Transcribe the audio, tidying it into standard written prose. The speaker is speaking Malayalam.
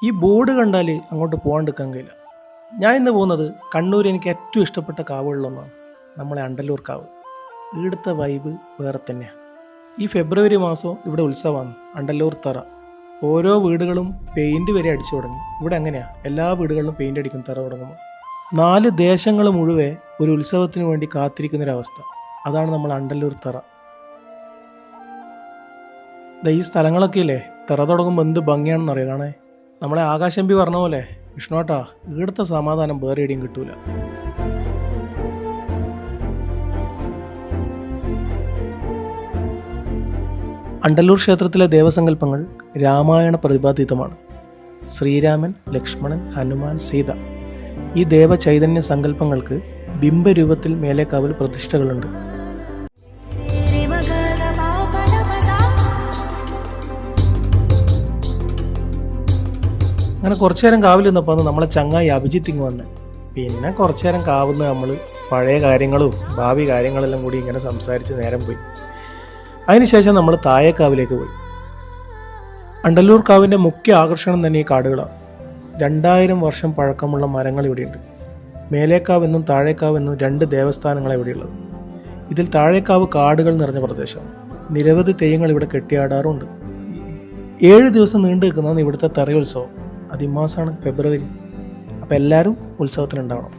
ഈ ബോർഡ് കണ്ടാൽ അങ്ങോട്ട് പോകാണ്ടിരിക്കാൻ കഴിയില്ല. ഞാൻ ഇന്ന് പോകുന്നത് കണ്ണൂർ എനിക്ക് ഏറ്റവും ഇഷ്ടപ്പെട്ട കാവുകളിലൊന്നാണ്, നമ്മളെ അണ്ടല്ലൂർ കാവ്. ഇവിടുത്തെ വൈബ് വേറെ തന്നെയാണ്. ഈ ഫെബ്രുവരി മാസം ഇവിടെ ഉത്സവമാണ്, അണ്ടല്ലൂർ തറ. ഓരോ വീടുകളും പെയിൻറ് വരെ അടിച്ചു തുടങ്ങി. ഇവിടെ അങ്ങനെയാണ്, എല്ലാ വീടുകളിലും പെയിൻറ് അടിക്കും തറ തുടങ്ങുമ്പോൾ. 4 ദേശങ്ങൾ മുഴുവൻ ഒരു ഉത്സവത്തിന് വേണ്ടി കാത്തിരിക്കുന്നൊരവസ്ഥ. അതാണ് നമ്മൾ അണ്ടല്ലൂർ തറ. ഈ സ്ഥലങ്ങളൊക്കെ ഇല്ലേ, തറ തുടങ്ങുമ്പോൾ എന്ത് ഭംഗിയാണെന്ന് അറിയാം കാണേ. നമ്മളെ ആകാശമ്പി പറഞ്ഞ പോലെ വിഷ്ണുട്ടാ, ഇവിടുത്തെ സമാധാനം വേറെ എവിടെയും കിട്ടൂല. അണ്ടല്ലൂർ ക്ഷേത്രത്തിലെ ദേവസങ്കല്പങ്ങൾ രാമായണ പ്രതിപാദിതമാണ്. ശ്രീരാമൻ, ലക്ഷ്മണൻ, ഹനുമാൻ, സീത ഈ ദേവചൈതന്യ സങ്കല്പങ്ങൾക്ക് ബിംബരൂപത്തിൽ മേലേക്കാവിൽ പ്രതിഷ്ഠകളുണ്ട്. അങ്ങനെ കുറച്ചു നേരം കാവിൽ നിന്നപ്പോൾ നമ്മളെ ചങ്ങായി അഭിജിത്ത് ഇങ്ങ് വന്ന്. പിന്നെ കുറച്ചു നേരം കാവുന്ന നമ്മൾ പഴയ കാര്യങ്ങളും ഭാവി കാര്യങ്ങളെല്ലാം കൂടി ഇങ്ങനെ സംസാരിച്ച് നേരം പോയി. അതിനുശേഷം നമ്മൾ താഴേക്കാവിലേക്ക് പോയി. അണ്ടല്ലൂർ കാവിൻ്റെ മുഖ്യ ആകർഷണം തന്നെ ഈ കാടുകളാണ്. 2000 വർഷം പഴക്കമുള്ള മരങ്ങൾ ഇവിടെയുണ്ട്. മേലേക്കാവ് എന്നും താഴേക്കാവ് എന്നും 2 ദേവസ്ഥാനങ്ങളാണ് ഇവിടെയുള്ളത്. ഇതിൽ താഴേക്കാവ് കാടുകൾ നിറഞ്ഞ പ്രദേശമാണ്. നിരവധി തെയ്യങ്ങൾ ഇവിടെ കെട്ടിയാടാറുണ്ട്. 7 ദിവസം നീണ്ടു നിൽക്കുന്നതാണ് ഇവിടുത്തെ തറയുത്സവം. അതിമാസമാണ് ഫെബ്രുവരി. അപ്പോൾ എല്ലാവരും ഉത്സവത്തിനുണ്ടാവണം.